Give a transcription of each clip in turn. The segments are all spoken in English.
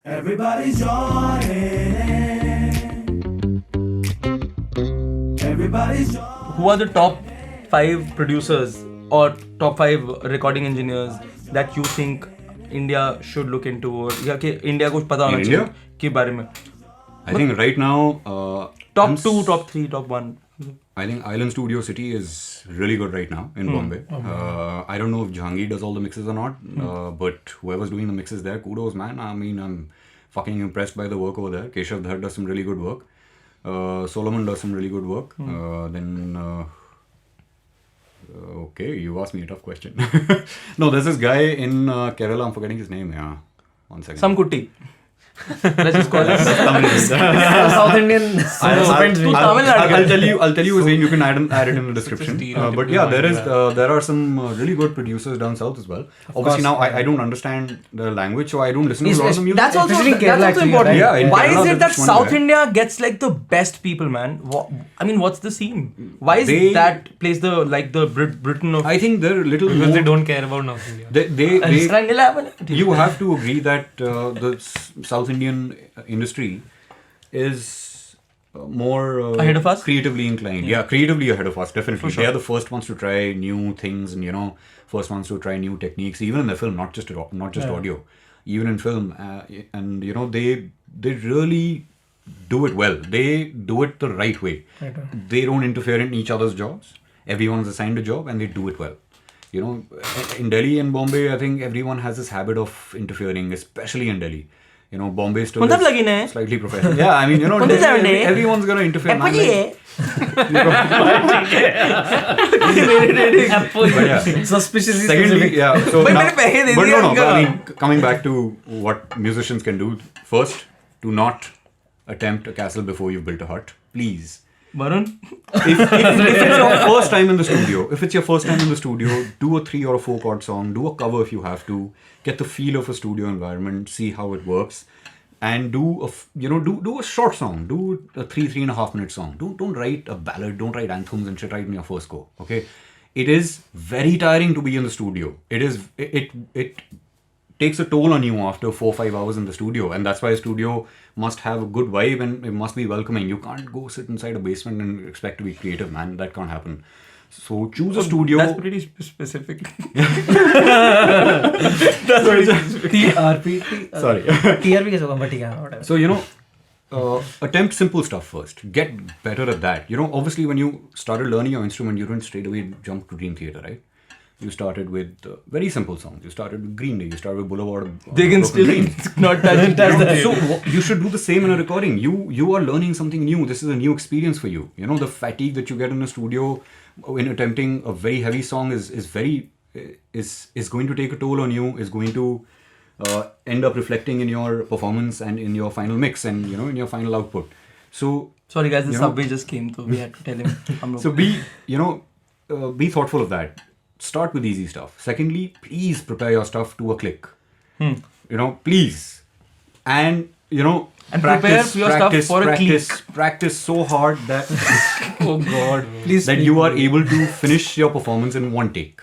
Everybody's joining in. Everybody's joining. Who are the top 5 producers or top 5 recording engineers that you think India should look into, or या कि India को पता होना चाहिए के बारे में? I think right now top 2, top 3, top 1. I think Island Studio City is really good right now in Bombay. I don't know if Jahangir does all the mixes or not, but whoever's doing the mixes there, kudos, man. I mean, I'm fucking impressed by the work over there. Keshav Dhar does some really good work. Solomon does some really good work. Okay, you asked me a tough question. No, there's this guy in Kerala, I'm forgetting his name. Yeah, 1 second. Some Kutti. Let's just call it South Indian. I'll tell you his name. You can add it in the description. But yeah, there are some really good producers down south as well. Obviously now I don't understand the language, so I don't listen to a lot of the music. That's also important. Right? Yeah, why Kerala, is it that that's one South guy. India gets like the best people, man? I mean, what's the scene? Why is that place the Britain of? I think they're a little because more, they don't care about North India. You have to agree that the South Indian industry is more ahead of us? creatively inclined. Yeah, creatively ahead of us, definitely. Sure. They are the first ones to try new things and, first ones to try new techniques, even in the film, not just audio, even in film. And, they really do it well. They do it the right way. Right. They don't interfere in each other's jobs. Everyone's assigned a job and they do it well. In Delhi and Bombay, I think everyone has this habit of interfering, especially in Delhi. Bombay still is slightly professional. Yeah, I mean, everyone's going to interfere. Suspiciously Secondly, yeah. So but no. But I mean, coming back to what musicians can do. First, do not attempt a castle before you've built a hut. Please. Varun? If it's your first time in the studio, do a 3 or a 4 chord song, do a cover if you have to, get the feel of a studio environment, see how it works, and do a short song, do a 3.5 minute song. Don't write a ballad, don't write anthems and shit right in your first go. Okay, it is very tiring to be in the studio. It takes a toll on you after 4-5 hours in the studio, and that's why a studio must have a good vibe and it must be welcoming. You can't go sit inside a basement and expect to be creative, man. That can't happen. So choose a studio. That's pretty specific. TRP. Sorry. TRP कैसे होगा? But yeah, whatever. So attempt simple stuff first. Get better at that. Obviously when you started learning your instrument, you didn't straight away jump to Dream Theater, right? You started with very simple songs. You started with Green Day. You started with Boulevard. They can still not touch that. So you should do the same in a recording. You are learning something new. This is a new experience for you. The fatigue that you get in a studio when attempting a very heavy song is going to take a toll on you. Is going to end up reflecting in your performance and in your final mix and in your final output. So sorry guys, the subway just came, so we had to tell him. So be thoughtful of that. Start with easy stuff. Secondly, please prepare your stuff to a click. Please. And practice your stuff for a click. Practice so hard that oh God, please that you are able to finish your performance in one take.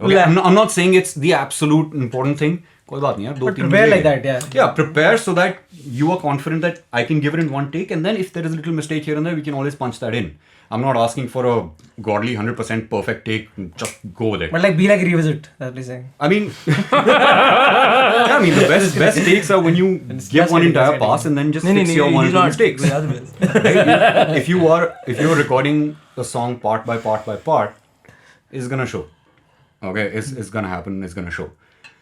Okay, I'm not saying it's the absolute important thing. कोई बात नहीं यार, 2-3 prepare like that, yeah, prepare so that you are confident that I can give it in one take, and then if there is a little mistake here and there, we can always punch that in. I'm not asking for a godly 100% perfect take. Just go with it. But be like revisit. That's what he's saying. I mean, the best takes are when you give one entire pass and then just fix your one or two mistakes. Right? If you're recording a song part by part, it's gonna show. Okay, it's gonna happen. It's gonna show.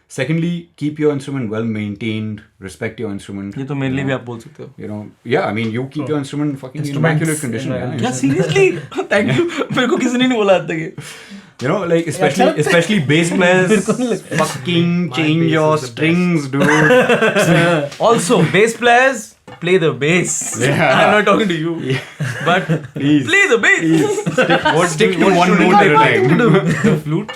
Secondly, keep your instrument well maintained. Respect your instrument. ये तो mainly भी आप बोल सकते हो. Yeah, I mean, you keep your instrument in fucking immaculate condition. Yeah, seriously? Thank you. मेरे को किसी ने नहीं बोला था ये. Like especially bass players, fucking change your strings, dude. Also, bass players, play the bass. Yeah. I'm not talking to you. Yeah. But please. Play the bass. Stick to one note at a time. The flute.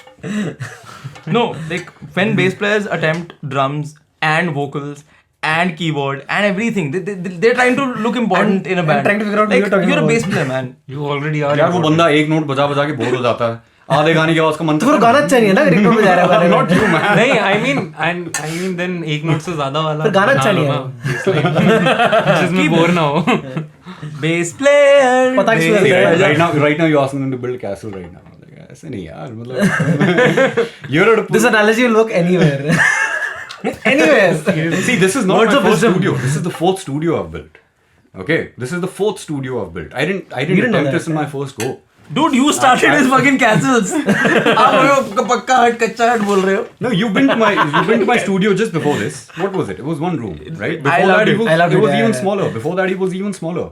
No, like when bass players attempt drums and vocals and keyboard and everything, they're trying to look important in a band. Trying to figure out like, what you're talking you're about. a bass player, man. You already are. यार वो बंदा एक note बजा के bore हो जाता है. आधे गाने के बाद उसका मन तो फिर गाना अच्छा नहीं है ना, रिकॉर्ड में जा रहा है. Not you, man. नहीं, I mean then एक नोट से ज्यादा वाला फिर गाना अच्छा नहीं है. जिसमें बोर ना हो. Bass player. पता bass क्यों player. right now you're asking them to build a castle right now. Like, ऐसे नहीं यार, मतलब you're at a This analogy will work anywhere. Anywhere. See, this is not Words my of first wisdom. studio. This is the 4th studio I've built. Okay, this is the 4th studio I've built. I didn't didn't know attempt that. this in my first go. Dude, you started his fucking castles. आप हमें पक्का हट कच्चा हट बोल रहे हो. No, you've been to my studio just before this. What was it? It was one room, right? Before loved that, it. I loved it it, was yeah, even yeah. smaller. Before that, it was even smaller.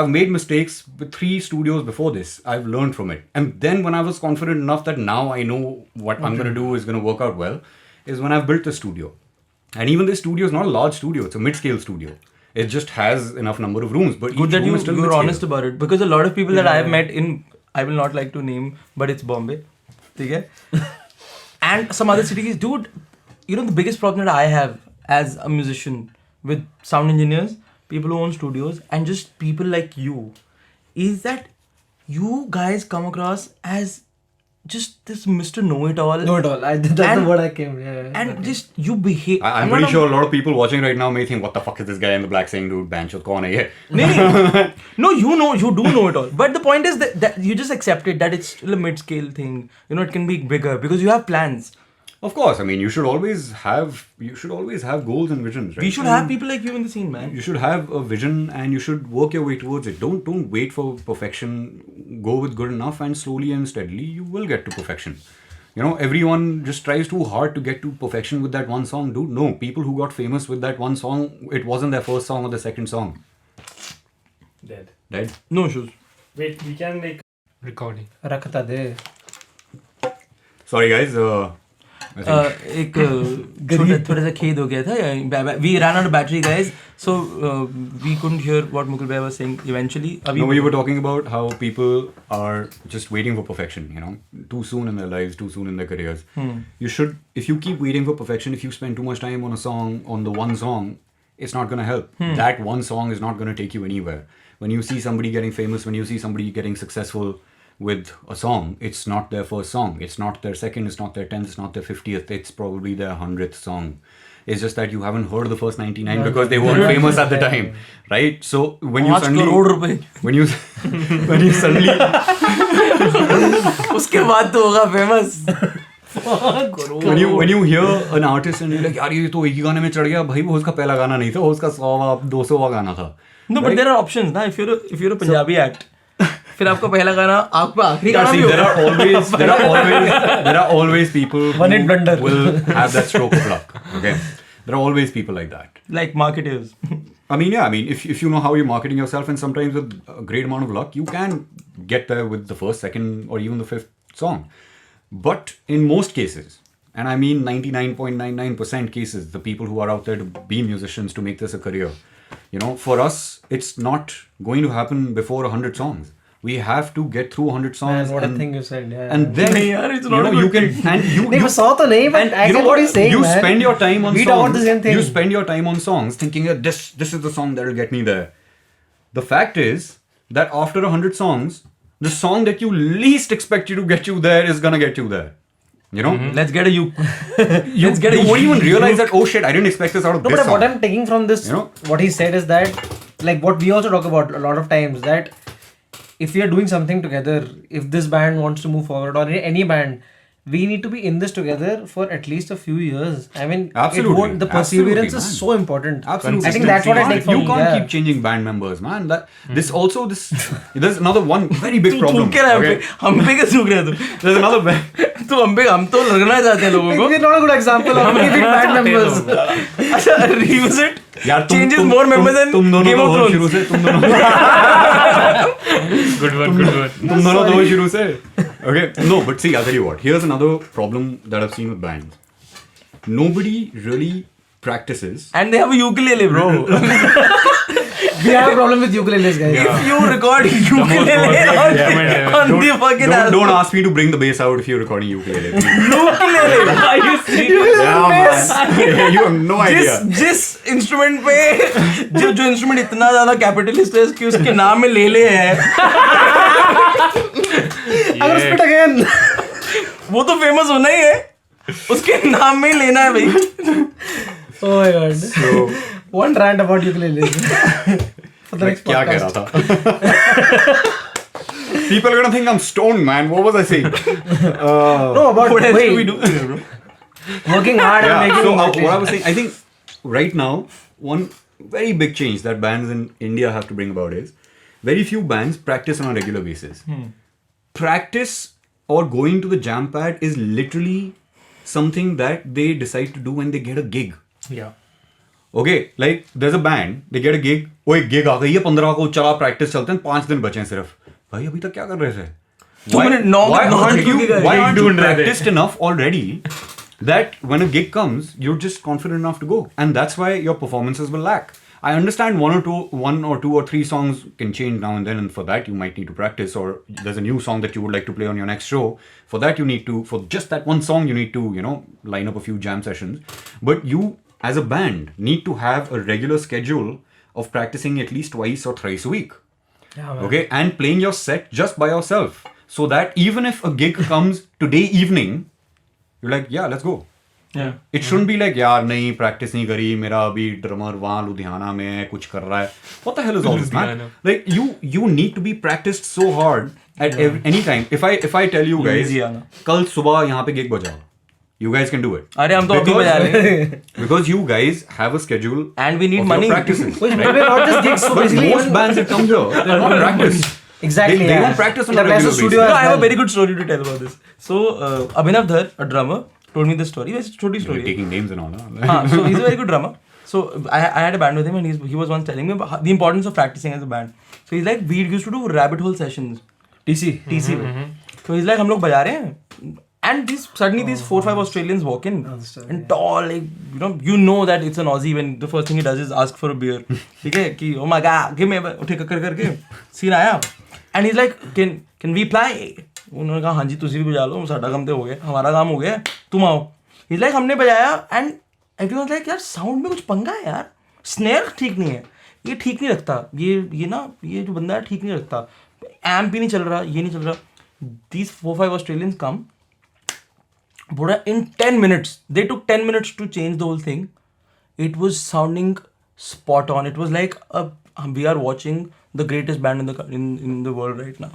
I've made mistakes with 3 studios before this. I've learned from it. And then when I was confident enough that now I know what I'm going to do is going to work out well, is when I've built the studio. And even this studio is not a large studio. It's a mid-scale studio. It just has enough number of rooms. But Good each that room is still you were mid-scale. honest about it, because a lot of people that I have met in, I will not like to name, but it's Bombay, ठीक है? And some other cities, dude. You know the biggest problem that I have as a musician with sound engineers, people who own studios, and just people like you, is that you guys come across as just this Mr. Know-it-all. Not all. That's And- the word I came. Yeah. And just you behave. I'm pretty sure a lot of people watching right now may think, what the fuck is this guy in the black saying, dude, bancho, kaun hai ye? No, you do know it all. But the point is that you just accept it, that it's still a mid-scale thing. You know, it can be bigger because you have plans. Of course, I mean, you should always have goals and visions, right? We should have people like you in the scene, man. You should have a vision and you should work your way towards it. Don't wait for perfection. Go with good enough, and slowly and steadily you will get to perfection. You know, everyone just tries too hard to get to perfection with that one song. Dude, no. People who got famous with that one song, it wasn't their first song or the second song. Dead. No issues. Wait, we can like Recording. रखता दे. Sorry, guys. I think एक थोड़ा सा खेद हो गया था. We ran out of battery, guys, so we couldn't hear what Mukul Bhai was saying eventually. No, we were talking about how people are just waiting for perfection, you know, too soon in their lives, too soon in their careers. You should, if you keep waiting for perfection, if you spend too much time on a song, on the one song, it's not going to help. That one song is not going to take you anywhere. When you see somebody getting famous, when you see somebody getting successful with a song, it's not their first song, it's not their second, it's not their 10th, it's not their 50th, it's probably their 100th song. It's just that you haven't heard the first 99 because they weren't famous at the time, right? So when you suddenly when you suddenly उसके बाद तो होगा famous. when you hear an artist and you're like, यार ये तो एक ही गाने में चढ़ गया, भाई वो उसका पहला गाना नहीं था, वो उसका 100वां 200वां गाना था. No, but there are options ना. If you're a Punjabi act, फिर आपका पहला गाना आपका आखिरी गाना भी होगा. there are always people One hit wonder. who will have that stroke of luck. Okay, there are always people like that. Like marketers. I mean, if you know how you're marketing yourself, and sometimes with a great amount of luck, you can get there with the first, second, or even the 5th song. But in most cases, and I mean 99.99% cases, the people who are out there to be musicians, to make this a career, you know, for us, it's not going to happen before 100 songs. We have to get through 100 songs. Man, what and, a thing you said. Yeah. And then, नहीं यार, it's you not know, a you good can, and you, नहीं, you मैं सौ तो नहीं, but I you know get what he's saying, you man. spend your time on We talk about the same songs. thing. You spend your time on songs thinking that this is the song that'll get me there. The fact is that after 100 songs, the song that you least expect you to get you there is gonna get you there. You know, Let's get a you. you won't even realize that. Oh shit! I didn't expect this out of No, this but song. what I'm taking from this, You know? what he said is that, like what we also talk about a lot of times, that if we are doing something together, if this band wants to move forward, or any band, we need to be in this together for at least a few years. I mean, Absolutely. the perseverance Absolutely, is man. so important. Absolutely. I think that's what I take from You it, can't yeah. keep changing band members, man. There's another one very big problem. थूक के रहा है हम पे क्या थूक रहे हो तुम? There's another band. तो हम तो लगना चाहते हैं लोगों को. We're not a good example of giving band members. अच्छा, revisit यार changes more members than तुम दोनों Game तो of हो Thrones. शुरू से तुम दोनों Good one. तुम दोनों तो हो शुरू से. Okay, no, but see, I'll tell you what. Here's another problem that I've seen with bands. Nobody really practices. And they have a ukulele, bro. We have a problem with ukuleles, guys. If you record ukulele on the fucking album. Don't ask me to bring the bass out if you're recording ukulele. please. Ukulele. Are you serious? Yeah, man. You have no idea. जिस instrument पे जो instrument इतना ज्यादा capitalist है कि उसके नाम में ले है I'll spit again. वो तो फेमस होना ही है, उसके नाम में ही लेना है भाई. Oh my god. So, One rant about ukulele. For the next क्या कह podcast. रहा था? People are gonna think I'm stoned, man. What was I saying? No, about What else wait, do we do here, bro? working hard and Yeah. making So ukulele. what I was saying, I think right now one very big change that bands in India have to bring about is very few bands practice on a regular basis. Practice or going to the jam pad is literally something that they decide to do when they get a gig. Yeah. Okay, like there's a band, they get a gig. ओए gig आ गई है 15 को चला practice चलते हैं 5 दिन बचे हैं सिर्फ. भाई अभी तक क्या कर रहे थे? Two minute, no, why no, aren't no, you no, why no, aren't you ढूंढ रहे थे. practiced enough already that when a gig comes you're just confident enough to go, and that's why your performances will lack. I understand one or two or three songs can change now and then, and for that you might need to practice, or there's a new song that you would like to play on your next show. For that you need to, for just that one song you need to, line up a few jam sessions. But you as a band need to have a regular schedule of practicing at least twice or thrice a week. Yeah, man. Okay, and playing your set just by yourself, so that even if a gig comes today evening, you're like, yeah, let's go. Yeah. It shouldn't be like, यार नहीं practice नहीं करी, मेरा अभी drummer वहाँ लुधियाना में है, कुछ कर रहा है. What the hell is all this, man? Ludhiana. Like you need to be practiced so hard at any time. If I tell you guys, Louisiana. कल सुबह यहाँ पे gig बजाओ, you guys can do it. अरे हम तो अभी बजा रहे हैं. Because you guys have a schedule And we need of your money. practices. Which maybe not just gigs, so But basically most even- bands that come here, they're not practiced. Exactly. They yeah. don't practice on It a applies to regular studio basis. No, as I have a well. very good story to tell about this. So, Abhinav Dhar, a drummer, told me this story. It's a छोटी You're story. taking names and all. Huh? हाँ, so he's a very good drummer. So I had a band with him, and he was once telling me about the importance of practicing as a band. So he's like, we used to do rabbit hole sessions. TC. So he's like, हम लोग बजा रहे हैं, and suddenly these 4-5 Australians walk in and tall, like you know that it's an Aussie when the first thing he does is ask for a beer. ठीक है कि oh my god, give me उठे कर करके scene आया, and he's like, can we play? उन्होंने कहा हाँ जी तुसी भी बजा लो, साडा काम तो हो गया, हमारा काम हो गया, तुम आओ. He's like हमने बजाया, and everyone's like यार साउंड में कुछ पंगा है यार, स्नेयर ठीक नहीं है, ये ठीक नहीं रखता, ये जो बंदा है ठीक नहीं रखता, एम्प भी नहीं चल रहा, ये नहीं चल रहा. These 4-5 Australians come. But in 10 minutes, they took 10 minutes to change the whole thing. It was sounding spot on. It was like we are watching the greatest band in the world right now.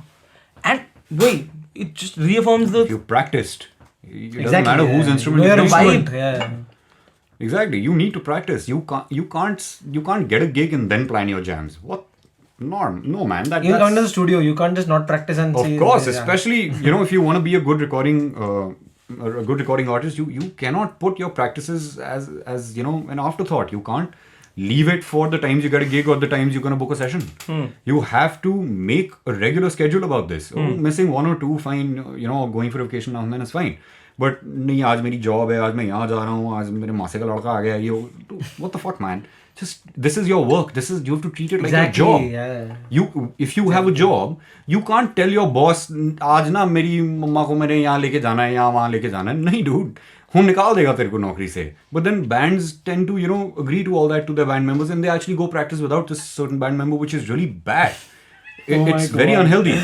And wait, it just reaffirms the If you practiced, it doesn't Exactly. matter whose instrument Know you're your playing. instrument. Yeah. Exactly. You need to practice. You can't get a gig and then plan your jams. What? No, man. Even going to the studio, you can't just not practice and Of see. course, yeah. especially if you want to be a good recording artist, you cannot put your practices as an afterthought. You can't leave it for the times you get a gig or the times you're gonna book a session. You have to make a regular schedule about this. Missing one or two, fine. Going for a vacation now and then is fine. But नहीं आज मेरी job है, आज मैं यहाँ जा रहा हूँ, आज मेरे मासे का लड़का आ गया, ये what the fuck, man? Just this is your work. You have to treat it like Exactly, your job. yeah. If you have a job, you can't tell your boss आज ना मेरी मम्मा को मेरे यहाँ लेके जाना है, यहाँ वहाँ लेके जाना है. नहीं, dude. हम निकाल देगा तेरे को नौकरी से. But then bands tend to agree to all that to their band members, and they actually go practice without this certain band member, which is really bad. It's very unhealthy.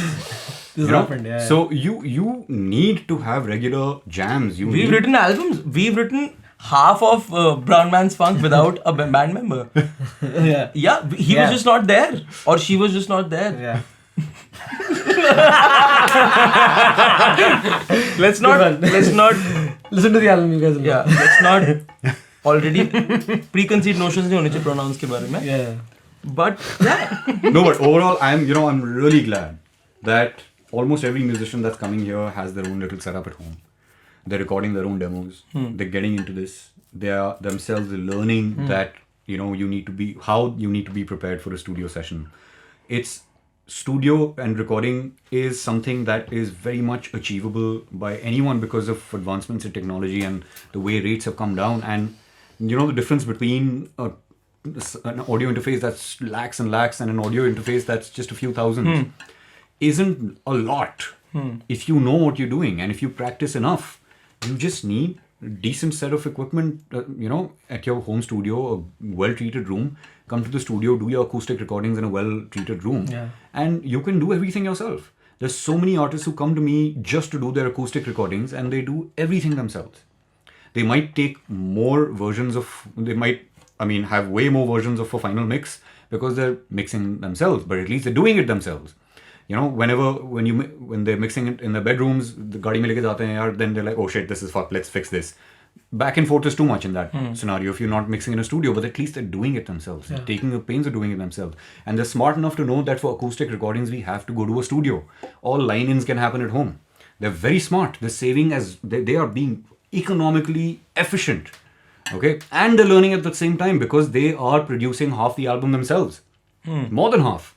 This happened, yeah. So you need to have regular jams. we've written albums. We've written half of Brown Man's Funk without a band member. Yeah. Yeah, he was just not there, or she was just not there. Yeah. Let's not Listen to the album, you guys. Will yeah, let's not already preconceived notions नहीं होने चाहिए pronouns के बारे में. Yeah. But yeah, No, but overall, I'm really glad that almost every musician that's coming here has their own little setup at home. They're recording their own demos. They're getting into this. They are themselves learning that you need to be prepared for a studio session. It's studio and recording is something that is very much achievable by anyone because of advancements in technology and the way rates have come down. And the difference between an audio interface that's lakhs and lakhs and an audio interface that's just a few thousands isn't a lot. If you know what you're doing and if you practice enough, you just need a decent set of equipment, at your home studio, a well-treated room. Come to the studio, do your acoustic recordings in a well-treated room, and you can do everything yourself. There's so many artists who come to me just to do their acoustic recordings, and they do everything themselves. They might take more versions of, they might I mean, have way more versions of a final mix because they're mixing themselves, but at least they're doing it themselves. You know, when they're mixing it in their bedrooms, the gaadi mein leke jaate hain yaar, then they're like, oh shit, this is fucked, let's fix this. Back and forth is too much in that scenario if you're not mixing in a studio, but at least they're doing it themselves. They're taking the pains of doing it themselves. And they're smart enough to know that for acoustic recordings, we have to go to a studio. All line-ins can happen at home. They're very smart. They're saving they are being economically efficient. Okay? And they're learning at the same time because they are producing half the album themselves. More than half.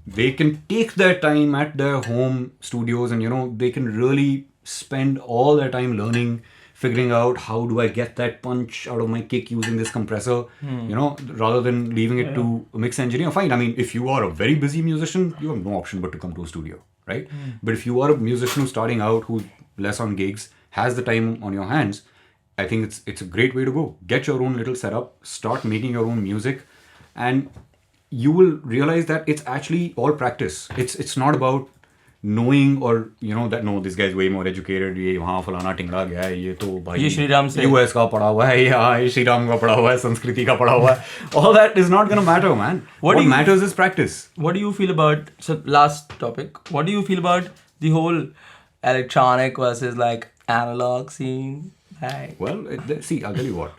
They can take their time at their home studios and, you know, they can really spend all their time learning, figuring out how do I get that punch out of my kick using this compressor, you know, rather than leaving it to a mix engineer. Fine. I mean, if you are a very busy musician, you have no option but to come to a studio, right? But if you are a musician who's starting out, who's less on gigs, has the time on your hands, I think it's a great way to go. Get your own little setup, start making your own music, and you will realize that it's actually all practice. It's not about knowing or, you know, that no, this guy is way more educated, ये वहाँ फलाना टिंगड़ा गया है, ये तो भाई ये श्री राम से US का पढ़ा हुआ है, ये श्री राम का पढ़ा हुआ है, संस्कृति का पढ़ा हुआ है. All that is not gonna matter, man. What matters is practice. What do you feel about, so last topic, what do you feel about the whole electronic versus like analog scene? Hey. Well, see, I'll tell you what.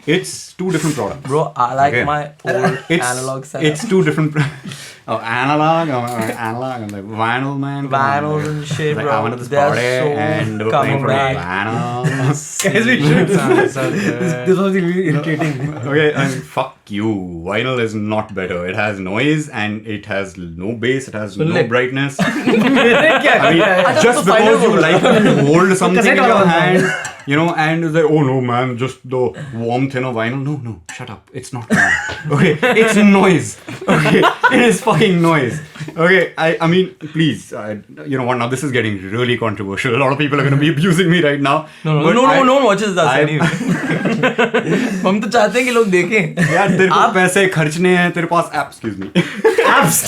It's two different products. Bro, I like my old analog setup. It's two different... analog, and like vinyl, man. Vinyl and shit, like, bro. I went to this They're party so and they were coming playing for back. vinyl. Guys, we should. This was really irritating. Okay, and fuck you. Vinyl is not better. It has noise and it has no bass. It has no brightness. I mean, just because you like to hold something in your hand, you know, and it's like, oh no, man, just the warmth in a vinyl. No, shut up. It's not warm. Okay, it's noise. Okay, it is fucking noise. Okay, I mean, please, you know what? Now this is getting really controversial. A lot of people are going to be abusing me right now. No one watches us anyway. हम तो चाहते हैं कि लोग देखें. यार तेरे को पैसे खर्चने हैं, तेरे पास excuse me. apps.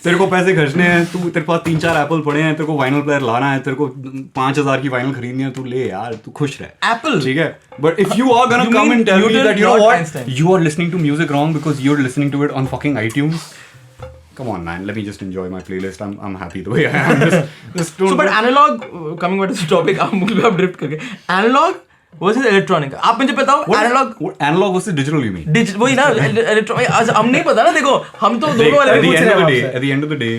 तेरे को पैसे खर्चने हैं, तेरे पास 3-4 एप्पल पड़े हैं, तेरे को वाइनल प्लेयर लाना है, तेरे को 5,000 की वाइनल खरीदनी है, तू ले यार, तू खुश रह. Apple. ठीक है. But if you are gonna come and tell me that you know what, you are listening to music wrong because you're listening to it on fucking iTunes. Come on, man. Let me just enjoy my playlist. I'm happy the way I am. Just don't. So, but analog, coming back to this topic, आप drift करके. Analog versus electronic. आप मुझे बताओ. Analog versus digital, you mean? वही ना, electronic. हम नहीं पता ना, देखो, हम तो दोनों वाले at भी the पूछ end रहे of the हैं day, आपसे. at the end of the day,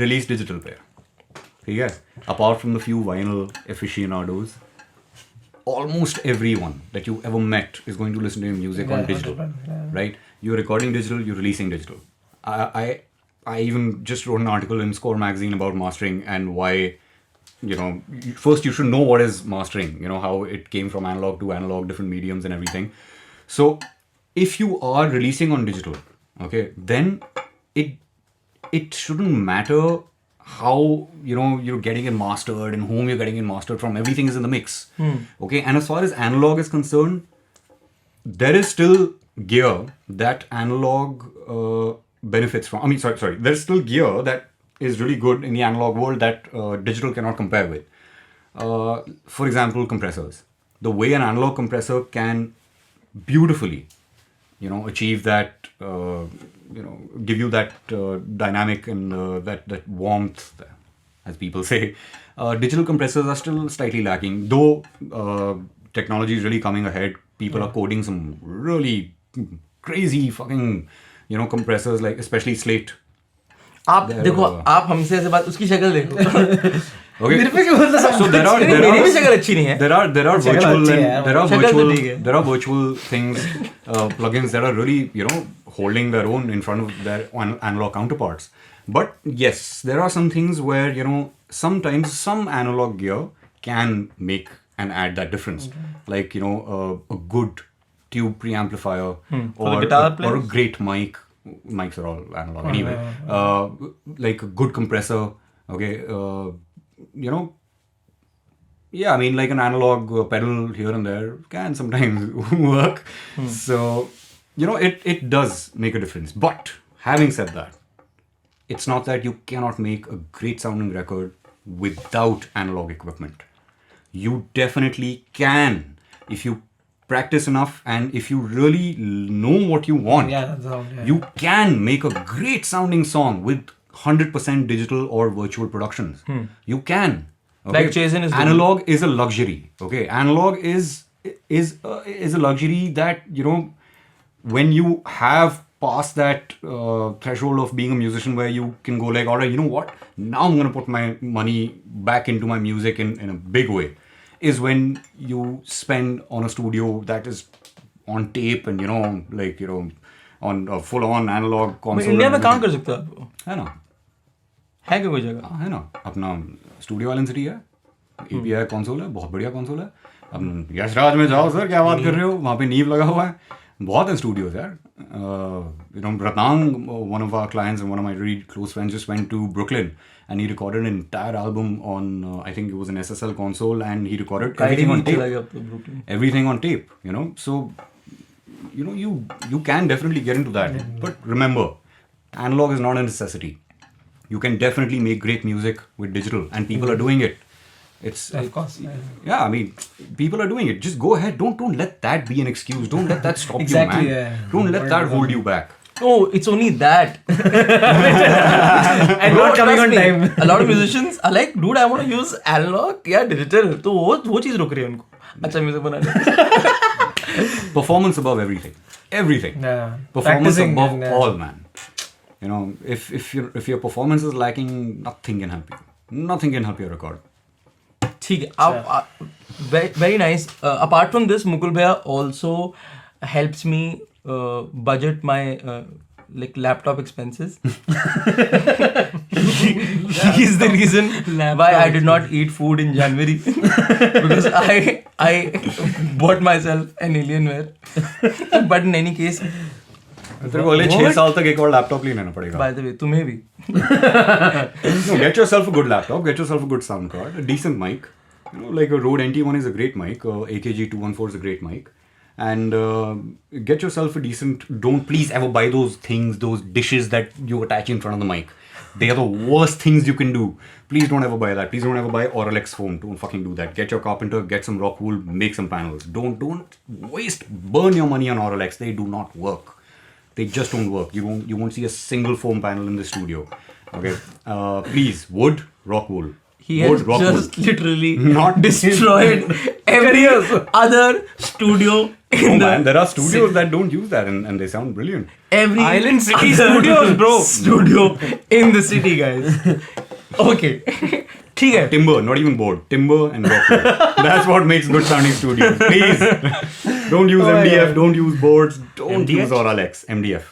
release digital player. ठीक है? Apart from the few vinyl aficionados, almost everyone that you ever met is going to listen to your music on digital, right? You're recording digital, you're releasing digital. I even just wrote an article in Score magazine about mastering and why, you know, first you should know what is mastering, you know, how it came from analog to analog, different mediums and everything. So if you are releasing on digital, okay, then it shouldn't matter how, you know, you're getting it mastered and whom you're getting it mastered from. Everything is in the mix. Okay, and as far as analog is concerned, there is still gear that analog benefits from. I mean, sorry, there's still gear that is really good in the analog world that digital cannot compare with. For example, compressors. The way an analog compressor can beautifully, you know, achieve that, you know, give you that dynamic and that warmth, as people say. Digital compressors are still slightly lacking, though technology is really coming ahead. People are coding some really crazy fucking, you know, compressors, like especially Slate. आप देखो, आप हमसे ऐसे बात, उसकी शक्ल देखो. Okay. So there are मेरी भी शक्ल अच्छी नहीं है. There are virtual things, plugins that are really, you know, holding their own in front of their analog counterparts. But yes, there are some things where, you know, sometimes some analog gear can make and add that difference. Like, you know, a good tube preamplifier or a great mic. Mics are all analog anyway. Like a good compressor, okay, you know, yeah, I mean, like an analog pedal here and there can sometimes work. So, you know, it does make a difference. But having said that, it's not that you cannot make a great sounding record without analog equipment. You definitely can if you practice enough, and if you really know what you want, Yeah, that's how, yeah. you can make a great sounding song with 100% digital or virtual productions. You can. Okay? Like Jason is doing. Analog is a luxury. Okay, analog is a luxury that, you know, when you have passed that threshold of being a musician where you can go like, all right, you know what, now I'm gonna put my money back into my music in a big way, is when you spend on a studio that is on tape and, you know, like, you know, on a full on analog console. India में काम कर सकते हो आप, है ना, है क्या कोई जगह? है ना, अपना स्टूडियो वालन सिटी है, API कंसोल है, बहुत बढ़िया कंसोल है. अब यशराज में जाओ सर, क्या बात कर रहे हो, वहाँ पे नींव लगा हुआ है, बहुत है स्टूडियोज यार. You know, Ratang, one of our clients and one of my really close friends, just went to Brooklyn and he recorded an entire album on I think it was an SSL console, and he recorded everything on tape. Everything on tape, you know. So, you know, you can definitely get into that. But remember, analog is not a necessity. You can definitely make great music with digital, and people are doing it. It's Of course. yeah, I mean, people are doing it. Just go ahead. Don't let that be an excuse. Don't let that stop Exactly, you, man. yeah. Don't let that hold you back. Oh, it's only that. And not coming on time. A lot of musicians are like, dude, I want to use analog या digital. तो वो चीज रोक रही है उनको अच्छा music बनाने. Performance above everything. Everything. Yeah. Performance Practicing above and, all, man. You know, if your performance is lacking, nothing can help you. Nothing can help your record. ठीक है. आप very nice. Apart from this, Mukul Bhaiya also helps me budget my like laptop expenses. He's the reason why I did not eat food in January because I bought myself an Alienware. But in any case, तेरे को अगले 6 साल तक एक और laptop लेना पड़ेगा. by the way, तुम्हें भी. No, get yourself a good laptop, get yourself a good sound card, a decent mic. You know, like a Rode NT1 is a great mic, AKG 214 is a great mic. And get yourself a decent, don't please ever buy those things, those dishes that you attach in front of the mic. They are the worst things you can do. Please don't ever buy that. Please don't ever buy Oralex foam. Don't fucking do that. Get your carpenter, get some rock wool, make some panels. Don't burn your money on Oralex. They do not work. They just don't work. You won't see a single foam panel in the studio. Okay. Please, wood, rock wool. He Wood, has rock just wool. literally Not destroyed every other studio in Oh the man, there are studios that don't use that and they sound brilliant. every Island City other Studios, bro. studio in the city, guys. Okay. ठीक है. Timber, not even board. Timber and rock wool. That's what makes good sounding studios. Please, don't use MDF, don't use boards, don't use Oralex. MDF.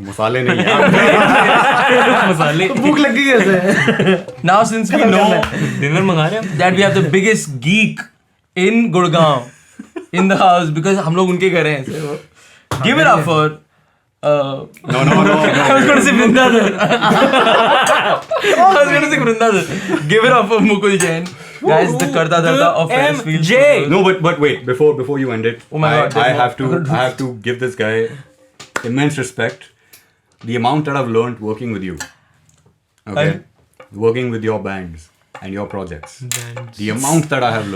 मसाले नहीं है. मसाले. भूख लग गई ऐसे. Now since we know dinner मंगा रहे हैं. that we have the biggest geek in Gurgaon in the house because हम लोग उनके घर हैं. So give it up for No. I was going to say Vrindadar. Give it up for Mukul Jain. Guys, the Karta Dharta of Ferris Wheel. MJ. No, but wait, before you end it, Oh my God, I there's have to give this guy immense respect. The amount that I've learned working with you. Okay. Working with your bands and your projects. The amount that I have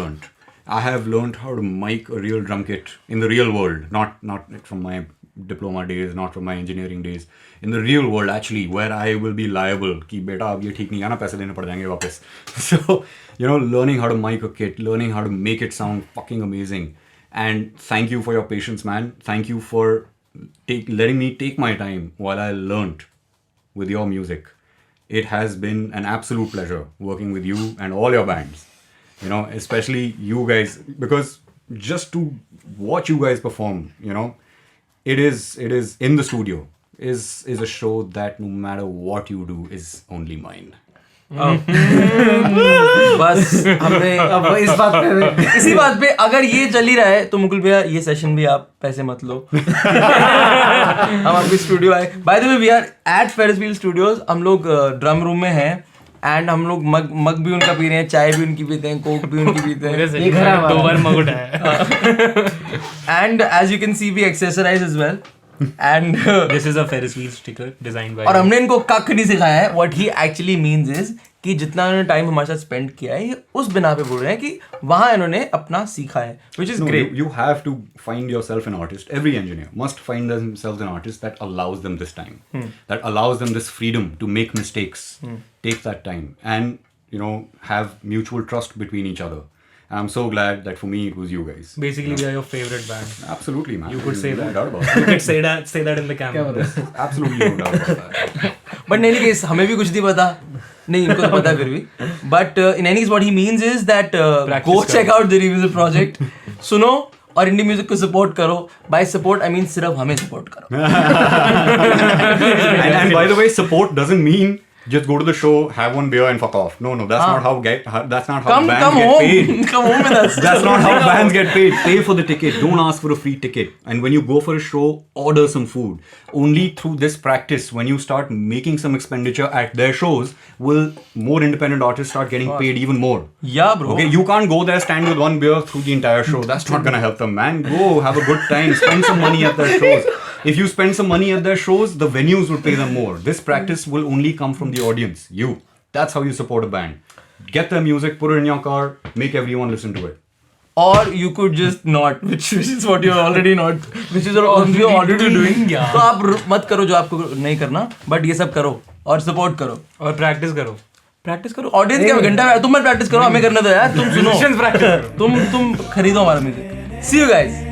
learned how to mic a real drum kit in the real world, not from my diploma days, not from my engineering days, in the real world actually, where I will be liable कि बेटा अब ये ठीक नहीं है ना, पैसे देने पड़ जाएंगे वापस. So, you know, learning how to mic a kit, learning how to make it sound fucking amazing. And thank you for your patience, man. Thank you for letting me take my time while I learned with your music. It has been an absolute pleasure working with you and all your bands. You know, especially you guys, because just to watch you guys perform, you know, it is in the studio is a show that no matter what you do is only mine. बस हमने अब इस बात पे इसी बात पे अगर ये चल ही रहा है तो मुकुल भैया ये सेशन भी आप पैसे मत लो. हम आपके स्टूडियो आए. By the way we are at Ferris Wheel Studios. हम लोग ड्रम रूम में हैं एंड हम लोग मग भी उनका पी रहे हैं, चाय भी उनकी पीते हैं, कोक भी उनकी पीते हैं. ये घर 2 बार मग उठाया. And as you can see, we accessorize as well. And This is a Ferris wheel sticker designed by. और हमने इनको कख नहीं सिखाया है. What he actually means is कि जितना उन्होंने टाइम हमारे साथ स्पेंड किया है, ये उस बिना पे बोल रहे हैं कि वहाँ इन्होंने अपना सीखा है, which is No, great. you have to find yourself an artist. Every engineer must find themselves an artist that allows them this time, that allows them this freedom to make mistakes, take that time, and have mutual trust between each other. I'm so glad that for me it was you guys. Basically, we are your favorite band. Absolutely, man. You could say no that. doubt about You that. could say that in the camera. Absolutely no doubt about that. But in any case, हमें भी कुछ नहीं पता. नहीं, इनको तो पता है फिर भी. But in any case, what he means is that Practice go करो. check out the Revisit project. सुनो और इंडी म्यूजिक को सपोर्ट करो. By support, I mean सिर्फ हमें सपोर्ट करो. And by the way, support doesn't mean just go to the show, have one beer and fuck off. No, that's not how Come bands get home. paid. Come home with us. That's not how bands get paid. Pay for the ticket. Don't ask for a free ticket. And when you go for a show, order some food. Only through this practice, when you start making some expenditure at their shows, will more independent artists start getting paid even more. Yeah, bro. Okay, you can't go there, stand with one beer through the entire show. That's not gonna help them, man. Go have a good time. Spend some money at their shows. If you spend some money at their shows, the venues will pay them more. This practice will only come from the audience. You. That's how you support a band. Get their music, put it in your car, make everyone listen to it. Or you could just not, which is what you're already not, which is what you're already doing. Yeah. तो आप मत करो जो आपको नहीं करना, but ये सब करो और सपोर्ट करो और प्रैक्टिस करो. प्रैक्टिस करो. ऑडियंस क्या घंटा है, तुम मत प्रैक्टिस करो, हमें करने दो यार. तुम सुनो, Musicians practice करो. तुम खरीदो हमारा म्यूजिक. See you guys.